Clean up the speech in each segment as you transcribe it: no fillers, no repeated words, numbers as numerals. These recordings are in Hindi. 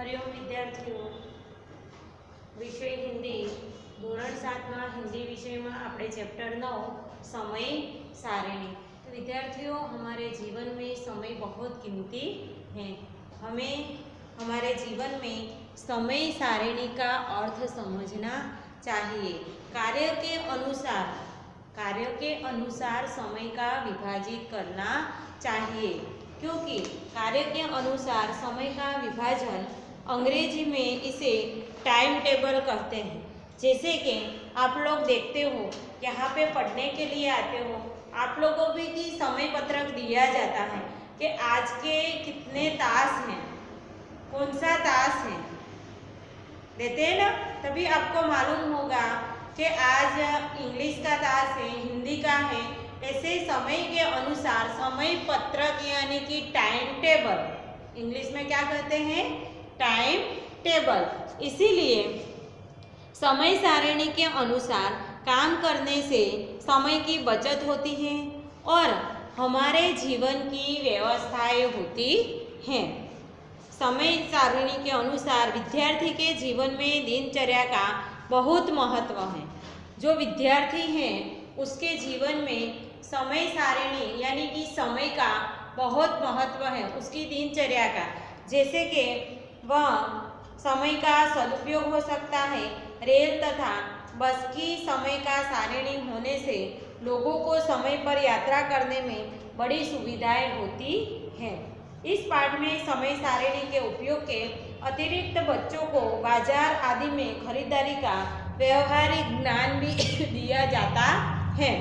हरिओम विद्यार्थियों, विषय हिंदी ધોરણ 7 हिंदी विषय में આપણે चैप्टर 9 समय सारिणी। तो विद्यार्थियों, हमारे जीवन में समय बहुत कीमती है। हमें हमारे जीवन में समय सारिणी का अर्थ समझना चाहिए। कार्य के अनुसार समय का विभाजित करना चाहिए, क्योंकि कार्य के अनुसार समय का विभाजन अंग्रेजी में इसे टाइम टेबल कहते हैं। जैसे कि आप लोग देखते हो, यहाँ पे पढ़ने के लिए आते हो, आप लोगों को भी समय पत्रक दिया जाता है कि आज के कितने तास हैं, कौन सा तास है, देते हैं ना। तभी आपको मालूम होगा कि आज इंग्लिश का तास है, हिंदी का है। ऐसे समय के अनुसार समय पत्रक यानी कि टाइम टेबल, इंग्लिश में क्या कहते हैं, टाइम टेबल। इसीलिए समय सारिणी के अनुसार काम करने से समय की बचत होती है और हमारे जीवन की व्यवस्थाएं होती हैं। समय सारिणी के अनुसार विद्यार्थी के जीवन में दिनचर्या का बहुत महत्व है। जो विद्यार्थी हैं उसके जीवन में समय सारिणी यानी कि समय का बहुत महत्व है, उसकी दिनचर्या का। जैसे कि वह समय का सदुपयोग हो सकता है। रेल तथा बस की समय का सारिणी होने से लोगों को समय पर यात्रा करने में बड़ी सुविधाएं होती हैं। इस पाठ में समय सारिणी के उपयोग के अतिरिक्त बच्चों को बाजार आदि में खरीदारी का व्यवहारिक ज्ञान भी दिया जाता है।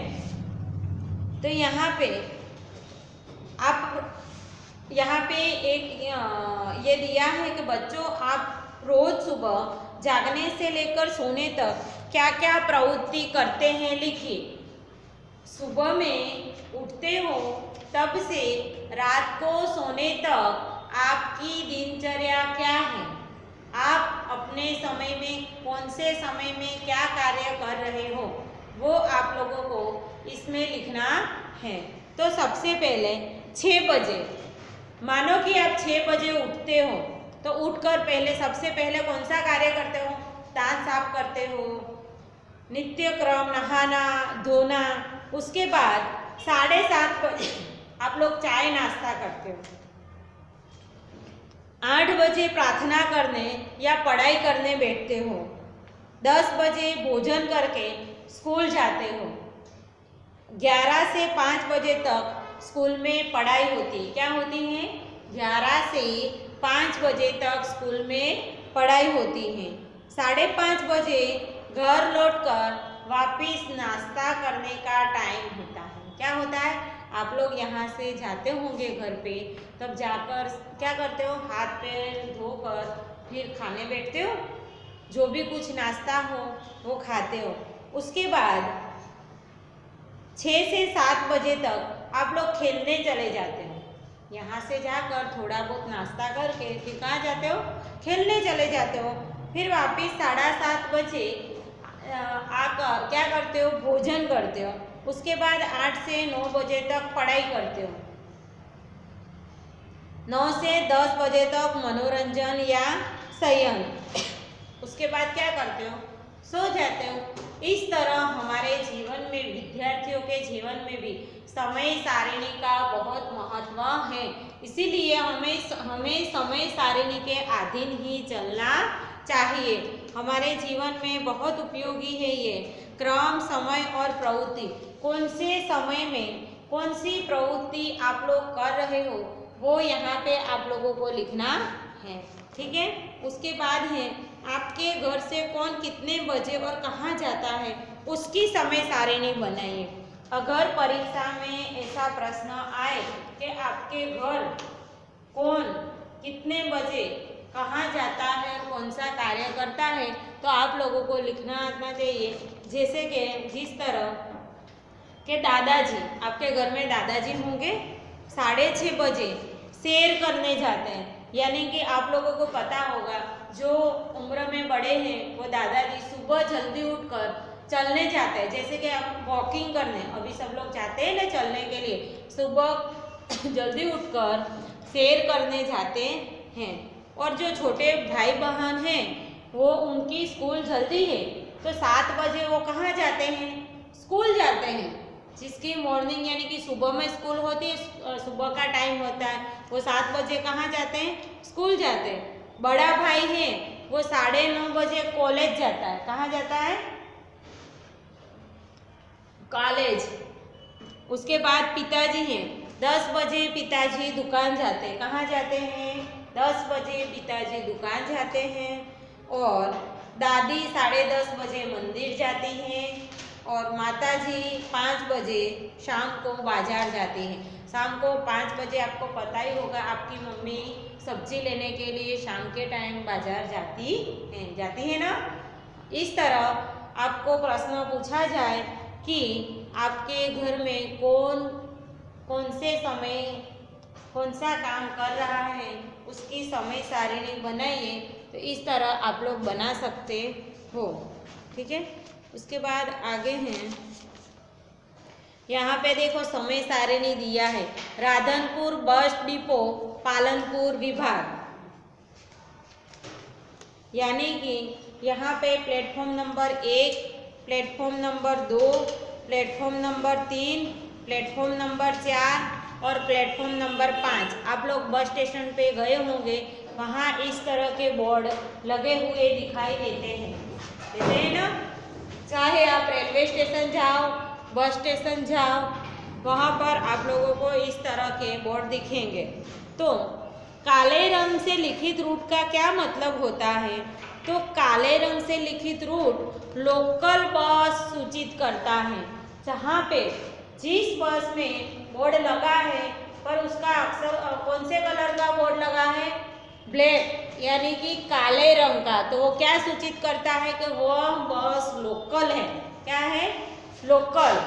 तो यहाँ पे एक ये दिया है कि बच्चों, आप रोज सुबह जागने से लेकर सोने तक क्या क्या प्रवृत्ति करते हैं, लिखिए। सुबह में उठते हो तब से रात को सोने तक आपकी दिनचर्या क्या है, आप अपने समय में कौन से समय में क्या कार्य कर रहे हो, वो आप लोगों को इसमें लिखना है। तो सबसे पहले 6 बजे, मानो कि आप 6 बजे उठते हो, तो उठकर पहले सबसे पहले कौन सा कार्य करते हो, दांत साफ करते हो, नित्य क्रम नहाना धोना। उसके बाद 7:30 बजे आप लोग चाय नाश्ता करते हो। 8 बजे प्रार्थना करने या पढ़ाई करने बैठते हो। 10 बजे भोजन करके स्कूल जाते हो। 11 से 5 बजे तक स्कूल में पढ़ाई होती है। क्या होती है? 11 से 5 बजे तक स्कूल में पढ़ाई होती है। 5:30 बजे घर लौटकर वापिस नाश्ता करने का टाइम होता है। क्या होता है? आप लोग यहाँ से जाते होंगे घर पे, तब जाकर क्या करते हो, हाथ पैर धोकर फिर खाने बैठते हो, जो भी कुछ नाश्ता हो वो खाते हो। उसके बाद 6 से 7 बजे तक आप लोग खेलने चले जाते हो। यहाँ से जाकर थोड़ा बहुत नाश्ता करके फिर कहाँ जाते हो, खेलने चले जाते हो। फिर वापस 7:30 बजे आकर क्या करते हो, भोजन करते हो। उसके बाद 8 से 9 बजे तक पढ़ाई करते हो। 9 से 10 बजे तक मनोरंजन या शयन। उसके बाद क्या करते हो, सो जाते हो। इस तरह हमारे जीवन में, विद्यार्थियों के जीवन में भी समय सारिणी का बहुत महत्व है। इसीलिए हमें समय सारिणी के अधीन ही चलना चाहिए। हमारे जीवन में बहुत उपयोगी है ये क्रम, समय और प्रवृत्ति। कौन से समय में कौन सी प्रवृत्ति आप लोग कर रहे हो, वो यहाँ पे आप लोगों को लिखना है। ठीक है। उसके बाद है आपके घर से कौन कितने बजे और कहाँ जाता है, उसकी समय सारिणी बनाइए। अगर परीक्षा में ऐसा प्रश्न आए कि आपके घर कौन कितने बजे कहाँ जाता है, कौन सा कार्य करता है, तो आप लोगों को लिखना आना चाहिए। जैसे कि जिस तरह के दादाजी, आपके घर में दादाजी होंगे, 6:30 बजे सैर करने जाते हैं। यानी कि आप लोगों को पता होगा, जो उम्र में बड़े हैं वो दादाजी सुबह जल्दी उठकर चलने जाते हैं। जैसे कि आप वॉकिंग करने, अभी सब लोग जाते हैं ना चलने के लिए, सुबह जल्दी उठकर सैर करने जाते हैं। और जो छोटे भाई बहन हैं वो उनकी स्कूल जल्दी है तो 7 बजे वो कहाँ जाते हैं, स्कूल जाते हैं। जिसकी मॉर्निंग यानी कि सुबह में स्कूल होती है, सुबह का टाइम होता है, वो 7 बजे कहाँ जाते हैं, स्कूल जाते हैं। बड़ा भाई है वो 9:30 बजे कॉलेज जाता है, कहाँ जाता है, कॉलेज। उसके बाद पिताजी हैं, 10 बजे पिताजी दुकान जाते हैं, कहाँ जाते हैं, 10 बजे पिताजी दुकान जाते हैं। और दादी 10:30 बजे मंदिर जाती हैं और माताजी 5 बजे शाम को बाजार जाती हैं। शाम को 5 बजे आपको पता ही होगा आपकी मम्मी सब्जी लेने के लिए शाम के टाइम बाजार जाती है ना। इस तरह आपको प्रश्न पूछा जाए कि आपके घर में कौन से समय कौन सा काम कर रहा है उसकी समय सारिणी बनाइए, तो इस तरह आप लोग बना सकते हो। ठीक है, उसके बाद आगे हैं, यहाँ पे देखो समय सारिणी दिया है। राधनपुर बस डिपो पालनपुर विभाग, यानी कि यहाँ पे platform number 1, platform number 2, platform number 3, platform number 4 और प्लेटफॉर्म नंबर 5। आप लोग बस स्टेशन पे गए होंगे, वहाँ इस तरह के बोर्ड लगे हुए दिखाई देते हैं ना। चाहे आप रेलवे स्टेशन जाओ, बस स्टेशन जाओ, वहाँ पर आप लोगों को इस तरह के बोर्ड दिखेंगे। तो काले रंग से लिखित रूट का क्या मतलब होता है, तो काले रंग से लिखित रूट लोकल बस सूचित करता है। जहाँ पे जिस बस में बोर्ड लगा है पर उसका अक्सर कौन से कलर का बोर्ड लगा है, ब्लैक यानी कि काले रंग का, तो वो क्या सूचित करता है कि वो बस लोकल है। क्या है, लोकल।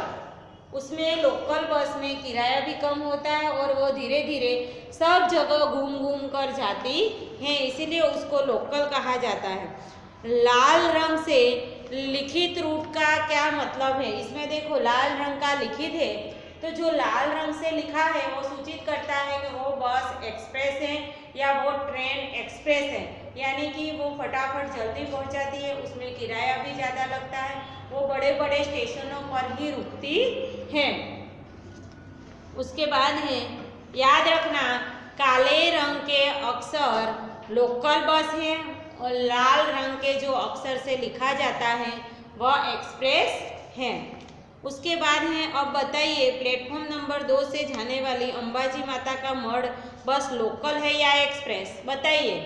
उसमें लोकल बस में किराया भी कम होता है और वो धीरे धीरे सब जगह घूम घूम कर जाती है, इसीलिए उसको लोकल कहा जाता है। लाल रंग से लिखित रूट का क्या मतलब है, इसमें देखो लाल रंग का लिखित है, तो जो लाल रंग से लिखा है वो सूचित करता है कि वो बस एक्सप्रेस है या वो ट्रेन एक्सप्रेस है, यानी कि वो फटाफट जल्दी पहुंचाती है, उसमें किराया भी ज़्यादा लगता है, वो बड़े बड़े स्टेशनों पर ही रुकती है। उसके बाद है, याद रखना काले रंग के अक्षर लोकल बस है और लाल रंग के जो अक्षर से लिखा जाता है वह एक्सप्रेस है। उसके बाद है, अब बताइए प्लेटफॉर्म नंबर 2 से जाने वाली अंबाजी माता का मढ़ बस लोकल है या एक्सप्रेस, बताइए।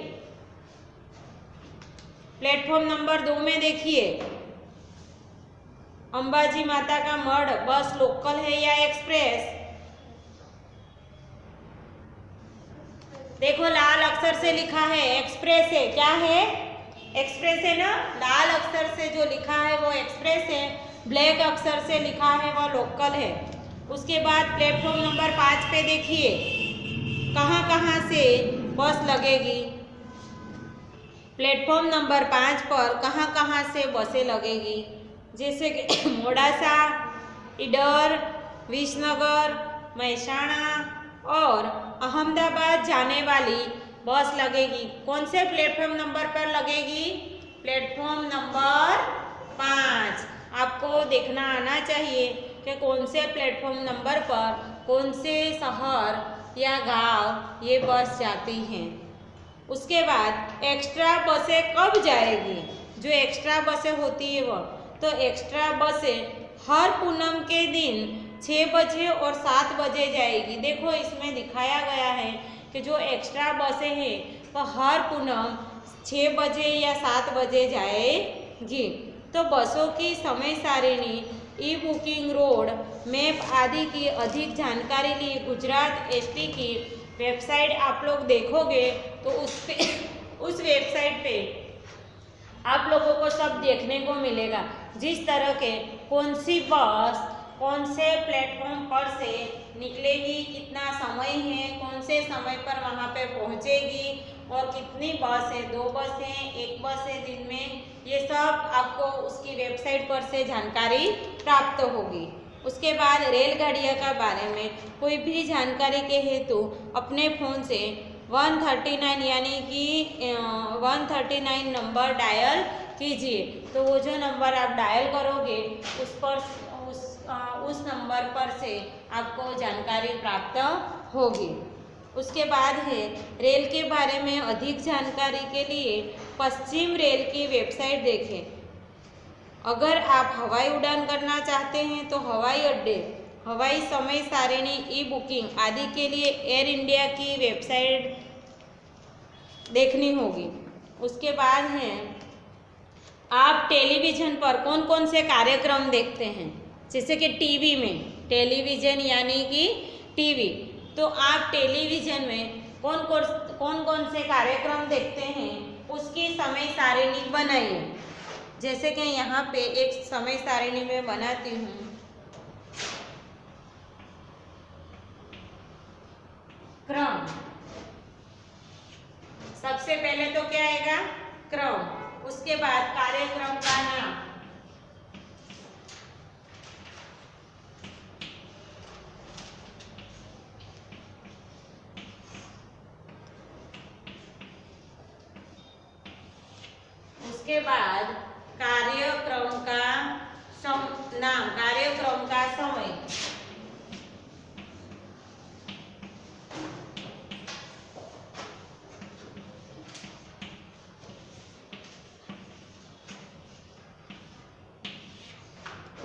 प्लेटफॉर्म नंबर 2 में देखिए अंबाजी माता का मढ़ बस लोकल है या एक्सप्रेस। देखो लाल अक्षर से लिखा है एक्सप्रेस है, क्या है, एक्सप्रेस है ना। लाल अक्षर से जो लिखा है वो एक्सप्रेस है, ब्लैक अक्षर से लिखा है वो लोकल है। उसके बाद प्लेटफॉर्म नंबर 5 पे देखिए कहाँ कहाँ से बस लगेगी। प्लेटफॉर्म नंबर 5 पर कहाँ कहाँ से बसें लगेगी, जैसे कि मोडासा, ईडर, विसनगर, महसाणा और अहमदाबाद जाने वाली बस लगेगी। कौन से प्लेटफॉर्म नंबर पर लगेगी, प्लेटफॉर्म नंबर 5। आपको देखना आना चाहिए कि कौन से प्लेटफॉर्म नंबर पर कौन से शहर या गांव ये बस जाती हैं। उसके बाद एक्स्ट्रा बसें कब जाएगी, जो एक्स्ट्रा बसें होती है वह, तो एक्स्ट्रा बसें हर पूनम के दिन 6 बजे और 7 बजे जाएगी। देखो इसमें दिखाया गया है कि जो एक्स्ट्रा बसें हैं वह हर पूनम 6 बजे या 7 बजे जाएगी। तो बसों की समय सारिणी, ई बुकिंग, रोड मैप आदि की अधिक जानकारी लिए गुजरात एसटी की वेबसाइट आप लोग देखोगे तो उस वेबसाइट पे आप लोगों को सब देखने को मिलेगा। जिस तरह के कौन सी बस कौन से प्लेटफॉर्म पर से निकलेगी, कितना समय है, कौन से समय पर वहाँ पे पहुँचेगी और कितनी बस है, 2 बस हैं, 1 बस है दिन में, ये सब आपको उसकी वेबसाइट पर से जानकारी प्राप्त होगी। उसके बाद रेलगाड़ियों का बारे में कोई भी जानकारी के हेतु अपने फ़ोन से 139 यानी कि 139 नंबर डायल कीजिए। तो वो जो नंबर आप डायल करोगे उस नंबर पर से आपको जानकारी प्राप्त होगी। उसके बाद है रेल के बारे में अधिक जानकारी के लिए पश्चिम रेल की वेबसाइट देखें। अगर आप हवाई उड़ान करना चाहते हैं तो हवाई अड्डे, हवाई समय सारिणी, ई बुकिंग आदि के लिए एयर इंडिया की वेबसाइट देखनी होगी। उसके बाद है आप टेलीविज़न पर कौन कौन से कार्यक्रम देखते हैं, जैसे कि टीवी में, टेलीविज़न यानी कि टीवी, तो आप टेलीविज़न में कौन कौन से कार्यक्रम देखते हैं उसकी समय सारिणी बनाइए। जैसे कि यहाँ पे एक समय सारिणी में बनाती हूँ। क्रम, सबसे पहले तो क्या आएगा, क्रम। उसके बाद कार्यक्रम का नाम, उसके बाद कार्यक्रम का नाम, कार्यक्रम का समय,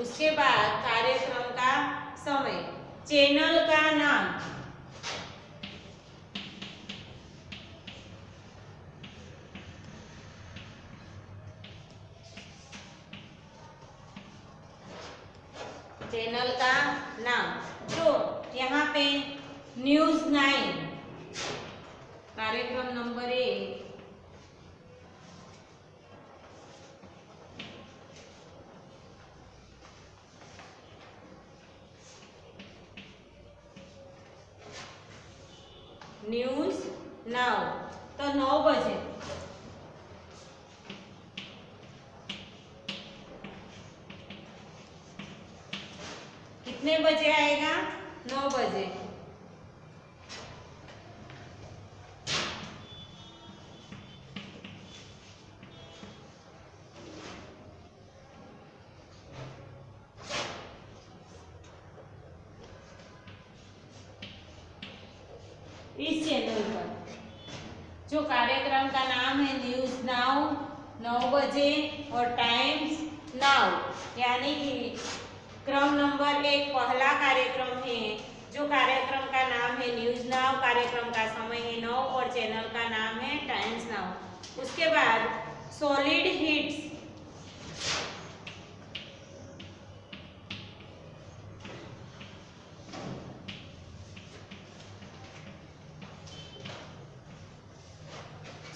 उसके बाद कार्यक्रम का समय, चैनल का नाम, चैनल का नाम। तो यहाँ पे न्यूज़ 9 कार्यक्रम नंबर 1, न्यूज़ नाउ, तो 9 बजे। कितने बजे आएगा, 9 बजे। इस चैनल पर जो कार्यक्रम का नाम है न्यूज़ नाउ, 9 बजे और टाइम्स नाउ, यानी कि क्रम नंबर 1 पहला कार्यक्रम है। जो कार्यक्रम का नाम है न्यूज़ नाउ, कार्यक्रम का समय है 9 और चैनल का नाम है टाइम्स नाउ। उसके बाद सॉलिड हिट्स,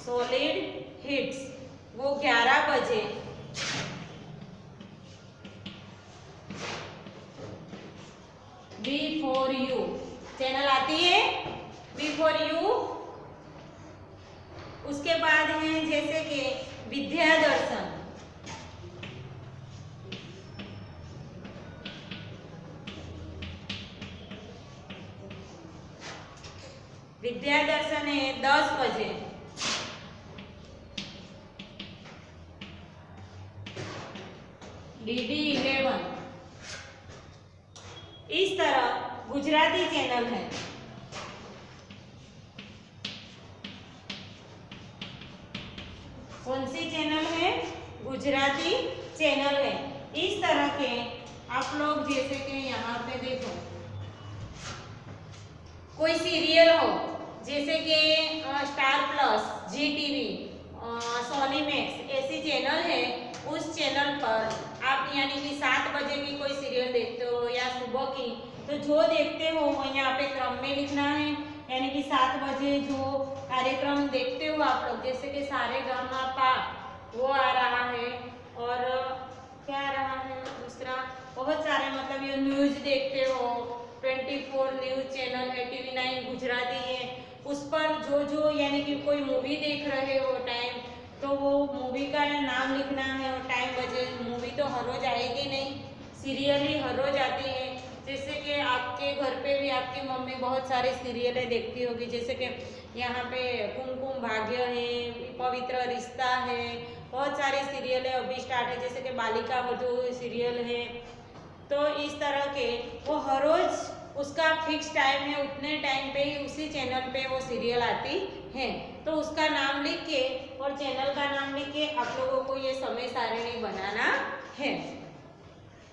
सॉलिड हिट्स वो 11 बजे। बी फॉर यू चैनल आती है, बी फॉर यू। उसके बाद है जैसे कि विद्या दर्शन, विद्या दर्शन है 10 बजे। डीडी 11। इस तरह गुजराती चैनल है। कौन सी चैनल है, गुजराती चैनल है। इस तरह के आप लोग जैसे कि यहाँ पे देखो कोई सीरियल हो, जैसे कि स्टार प्लस, जी टीवी, सोनी मैक्स, ऐसी चैनल है, उस चैनल पर आप यानी कि 7 बजे की कोई सीरियल देखते हो या सुबह की, तो जो देखते हो वो यहाँ पे क्रम में लिखना है। यानी कि 7 बजे जो कार्यक्रम देखते हो आप लोग, जैसे कि सारेगामापा वो आ रहा है, और क्या आ रहा है दूसरा, बहुत सारे, मतलब ये न्यूज़ देखते हो, 24 न्यूज़ चैनल है, टीवी 9 गुजराती है, उस पर जो यानी कि कोई मूवी देख रहे हो टाइम, तो वो मूवी का नाम लिखना है और टाइम बजे। मूवी तो हर रोज आएगी नहीं, सीरियल ही हर रोज आती है, जैसे कि आपके घर पे भी आपकी मम्मी बहुत सारे सीरियलें देखती होगी, जैसे कि यहाँ पे कुमकुम भाग्य है, पवित्र रिश्ता है, बहुत सारे सीरियल है अभी स्टार्ट है, जैसे कि बालिका वधू सीरियल है। तो इस तरह के वो हर रोज उसका फिक्स टाइम है, उतने टाइम पे ही उसी चैनल पे वो सीरियल आती है। तो उसका नाम लिख के और चैनल का नाम लिख के आप लोगों को ये समय सारिणी बनाना है।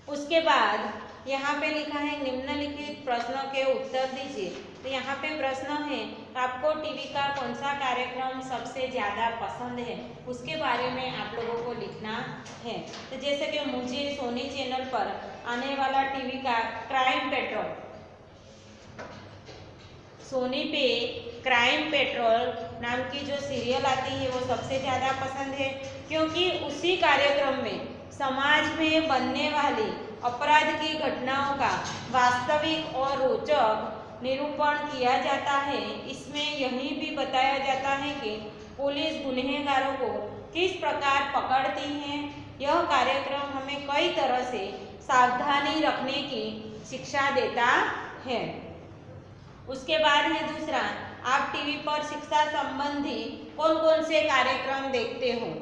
उसके बाद यहाँ पे लिखा है निम्नलिखित प्रश्नों के उत्तर दीजिए। तो यहाँ पे प्रश्न है आपको टीवी का कौन सा कार्यक्रम सबसे ज़्यादा पसंद है, उसके बारे में आप लोगों को लिखना है। तो जैसे कि मुझे सोनी चैनल पर आने वाला टीवी का क्राइम पेट्रोल, सोनी पे क्राइम पेट्रोल नाम की जो सीरियल आती है वो सबसे ज़्यादा पसंद है, क्योंकि उसी कार्यक्रम में समाज में बनने वाली अपराध की घटनाओं का वास्तविक और रोचक निरूपण किया जाता है। इसमें यही भी बताया जाता है कि पुलिस गुनहगारों को किस प्रकार पकड़ती है। यह कार्यक्रम हमें कई तरह से सावधानी रखने की शिक्षा देता है। उसके बाद है दूसरा, आप टीवी पर शिक्षा संबंधी कौन कौन से कार्यक्रम देखते हो।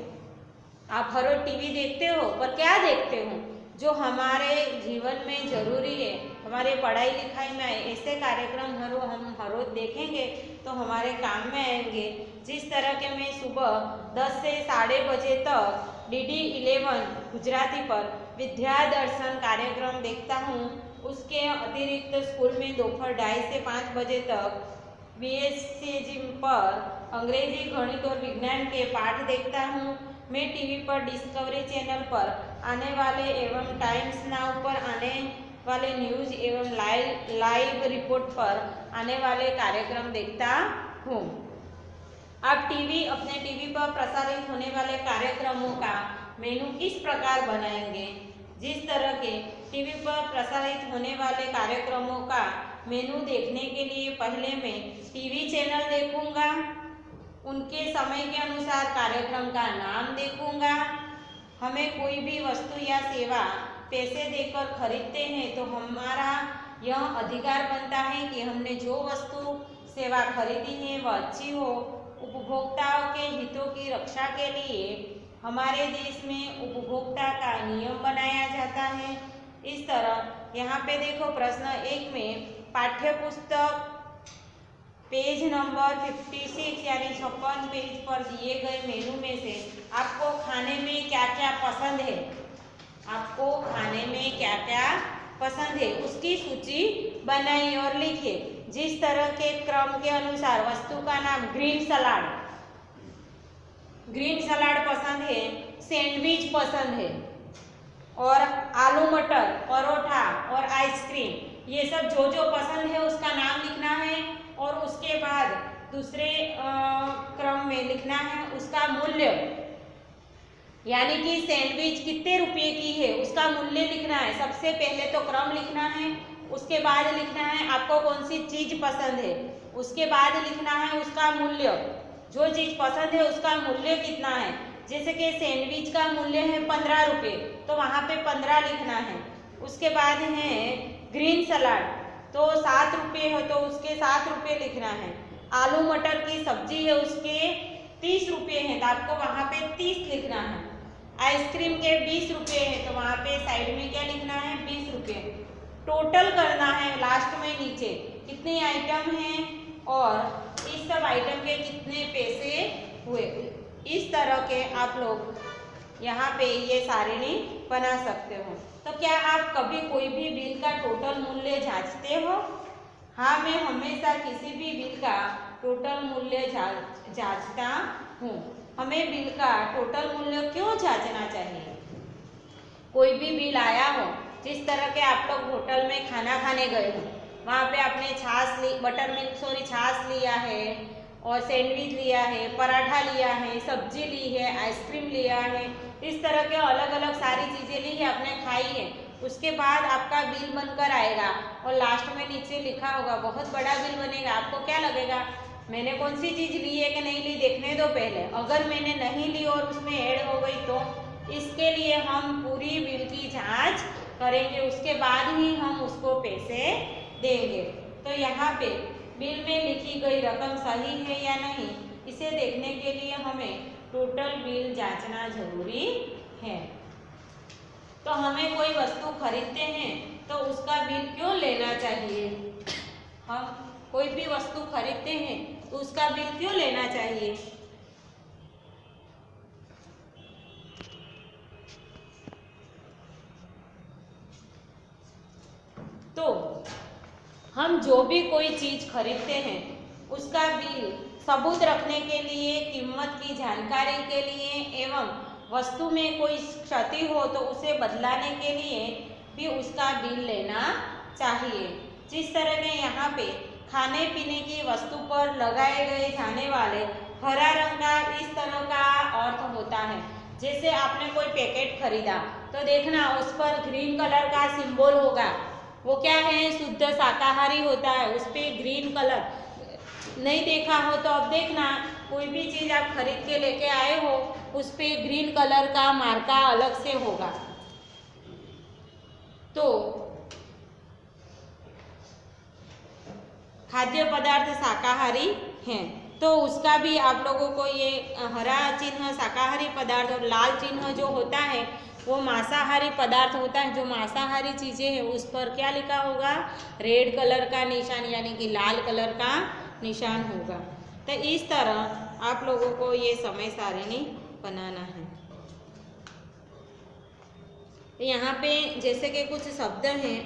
आप हर रोज टीवी देखते हो, पर क्या देखते हो जो हमारे जीवन में ज़रूरी है, हमारे पढ़ाई लिखाई में ऐसे कार्यक्रम हम हर रोज देखेंगे तो हमारे काम में आएंगे। जिस तरह के मैं सुबह 10 से 12:30 बजे तक DD11 गुजराती पर विद्या दर्शन कार्यक्रम देखता हूँ। उसके अतिरिक्त स्कूल में दोपहर 2:30 से 5 बजे तक BSc पर अंग्रेजी, गणित और विज्ञान के पाठ देखता हूँ। मैं टीवी पर डिस्कवरी चैनल पर आने वाले एवं टाइम्स नाउ पर आने वाले न्यूज़ एवं लाइव रिपोर्ट पर आने वाले कार्यक्रम देखता हूँ। आप अपने टीवी पर प्रसारित होने वाले कार्यक्रमों का मेनू किस प्रकार बनाएंगे। जिस तरह के टीवी पर प्रसारित होने वाले कार्यक्रमों का मेनू देखने के लिए पहले मैं टीवी चैनल देखूंगा, उनके समय के अनुसार कार्यक्रम का नाम देखूंगा। हमें कोई भी वस्तु या सेवा पैसे देकर खरीदते हैं तो हमारा यह अधिकार बनता है कि हमने जो वस्तु सेवा खरीदी है वह अच्छी हो। उपभोक्ताओं के हितों की रक्षा के लिए हमारे देश में उपभोक्ता का नियम बनाया जाता है। इस तरह यहाँ पे देखो प्रश्न 1 में पाठ्य पुस्तक पेज नंबर 56 यानी 56 पेज पर दिए गए मेनू में से आपको खाने में क्या क्या पसंद है, आपको खाने में क्या क्या पसंद है उसकी सूची बनाइए और लिखिए। जिस तरह के क्रम के अनुसार वस्तु का नाम ग्रीन सलाड पसंद है, सैंडविच पसंद है, और आलू मटर, परोठा और आइसक्रीम, ये सब जो जो पसंद है उसका नाम लिखना है। और उसके बाद दूसरे क्रम में लिखना है उसका मूल्य, यानी कि सैंडविच कितने रुपए की है उसका मूल्य लिखना है। सबसे पहले तो क्रम लिखना है, उसके बाद लिखना है आपको कौन सी चीज़ पसंद है, उसके बाद लिखना है उसका मूल्य, जो चीज़ पसंद है उसका मूल्य कितना है। जैसे कि सैंडविच का मूल्य है 15 रुपये, तो वहाँ पे 15 लिखना है। उसके बाद है ग्रीन सलाड, तो 7 रुपये हो तो उसके 7 रुपये लिखना है। आलू मटर की सब्जी है उसके 30 रुपये हैं तो आपको वहाँ पे 30 लिखना है। आइसक्रीम के 20 रुपये हैं तो वहाँ पे साइड में क्या लिखना है 20 रुपये। टोटल करना है लास्ट में नीचे कितने आइटम हैं और इस सब आइटम के कितने पैसे हुए। इस तरह के आप लोग यहाँ पे ये सारिणी बना सकते हो। तो क्या आप कभी कोई भी बिल का टोटल मूल्य जांचते हो? हाँ, मैं हमेशा किसी भी बिल का टोटल मूल्य जांचता हूँ। हमें बिल का टोटल मूल्य क्यों जांचना चाहिए? कोई भी बिल आया हो, जिस तरह के आप लोग होटल में खाना खाने गए हो, वहाँ पे आपने छाछ लिया है और सैंडविच लिया है, पराठा लिया है, सब्जी ली है, आइसक्रीम लिया है, इस तरह के अलग अलग सारी चीज़ें ली है, आपने खाई है। उसके बाद आपका बिल बनकर आएगा और लास्ट में नीचे लिखा होगा, बहुत बड़ा बिल बनेगा। आपको क्या लगेगा मैंने कौन सी चीज़ ली है कि नहीं ली, देखने दो पहले। अगर मैंने नहीं ली और उसमें ऐड हो गई तो इसके लिए हम पूरी बिल की जांच करेंगे, उसके बाद ही हम उसको पैसे देंगे। तो यहाँ पे बिल में लिखी गई रकम सही है या नहीं, इसे देखने के लिए हमें टोटल बिल जांचना जरूरी है। तो हमें कोई वस्तु खरीदते हैं तो उसका बिल क्यों लेना चाहिए? हम कोई भी वस्तु खरीदते हैं तो उसका बिल क्यों लेना चाहिए? तो हम जो भी कोई चीज खरीदते हैं उसका बिल सबूत रखने के लिए, कीमत की जानकारी के लिए एवं वस्तु में कोई क्षति हो तो उसे बदलाने के लिए भी उसका बिल लेना चाहिए। जिस तरह के यहाँ पे खाने पीने की वस्तु पर लगाए गए जाने वाले हरा रंग का इस तरह का अर्थ होता है। जैसे आपने कोई पैकेट खरीदा तो देखना उस पर ग्रीन कलर का सिंबल होगा, वो क्या है? शुद्ध शाकाहारी होता है, उस पर ग्रीन कलर। नहीं देखा हो तो अब देखना, कोई भी चीज़ आप खरीद के लेके आए हो उस पर ग्रीन कलर का मार्का अलग से होगा। तो खाद्य पदार्थ शाकाहारी हैं तो उसका भी आप लोगों को ये हरा चिन्ह शाकाहारी पदार्थ और लाल चिन्ह जो होता है वो मांसाहारी पदार्थ होता है। जो मांसाहारी चीज़ें हैं उस पर क्या लिखा होगा? रेड कलर का निशान यानी कि लाल कलर का निशान होगा। तो इस तरह आप लोगों को ये समय सारिणी बनाना है। यहाँ पे जैसे कि कुछ शब्द हैं,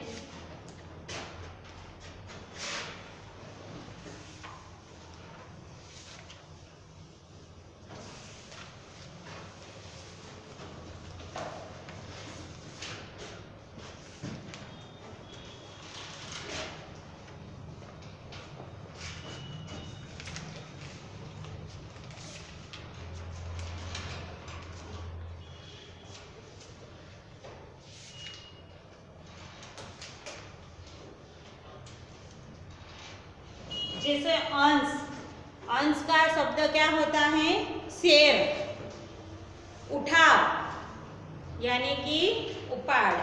जैसे अंश, अंश का शब्द क्या होता है? शेर। उठाव यानी कि उपाड़,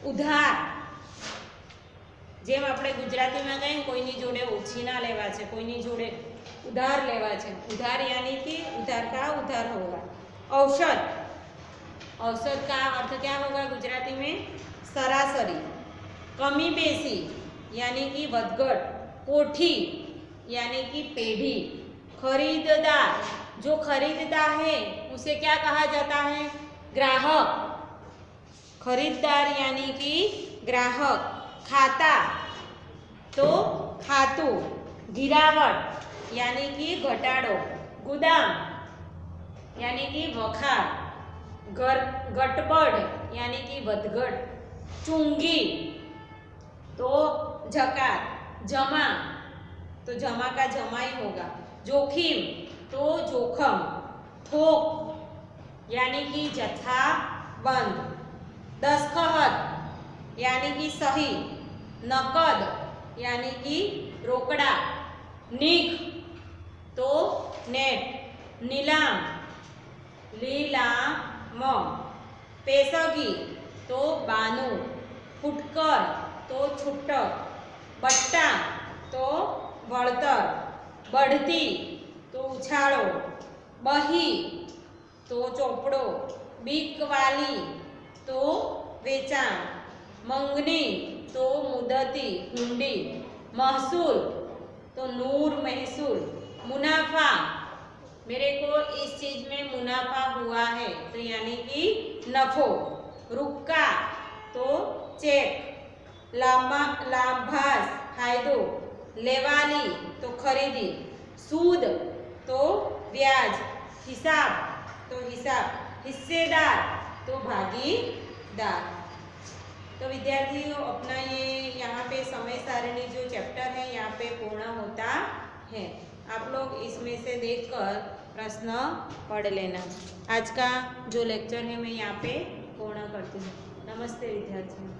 उधार। જેમ આપણે ગુજરાતીમાં કહીએ કોઈની જોડે ઉછીના લેવા છે, કોઈની જોડે ઉધાર લેવા છે, ઉધાર यानी कि उधार का उधार होगा। औषध, औषध का अर्थ क्या होगा गुजराती में? सरासरी। कमी बेसी यानी कि વધઘટ। कोठी यानी कि पेढ़ी। खरीददार, जो खरीदता है उसे क्या कहा जाता है? ग्राहक। खरीददार यानी कि ग्राहक। खाता तो खातू। गिरावट यानी कि घटाड़ो। गुदाम यानी कि वखार। गटबड़ यानी कि વધઘટ। चुंगी तो जकात। जमा तो जमा का जमा ही होगा। जोखिम तो जोखम। थोक यानी कि जत्थाबंद। दस्तखत यानी कि सही। नकद यानी कि रोकड़ा। नीक तो नेट। नीलाम, लीलाम। पेशगी तो बानू। फुटकर तो छुट्टक। बट्टा तो वळतर। बढ़ती तो उछाड़ो। बही तो चोपड़ो। बीक वाली तो वेचाण। मंगनी तो मुदती हुंडी। महसूल तो नूर महसूल। मुनाफा, मेरे को इस चीज में मुनाफा हुआ है तो यानी कि नफो। रुक्का तो चेक। लाभांश फायदो। लेवाली तो खरीदी। सूद तो ब्याज। हिसाब तो हिसाब। हिस्सेदार तो भागीदार। तो विद्यार्थियों अपना ये यहाँ पे समय सारिणी जो चैप्टर है यहाँ पे पूर्ण होता है। आप लोग इसमें से देखकर प्रश्न पढ़ लेना। आज का जो लेक्चर है मैं यहाँ पे पूर्ण करती हूँ। नमस्ते विद्यार्थियों।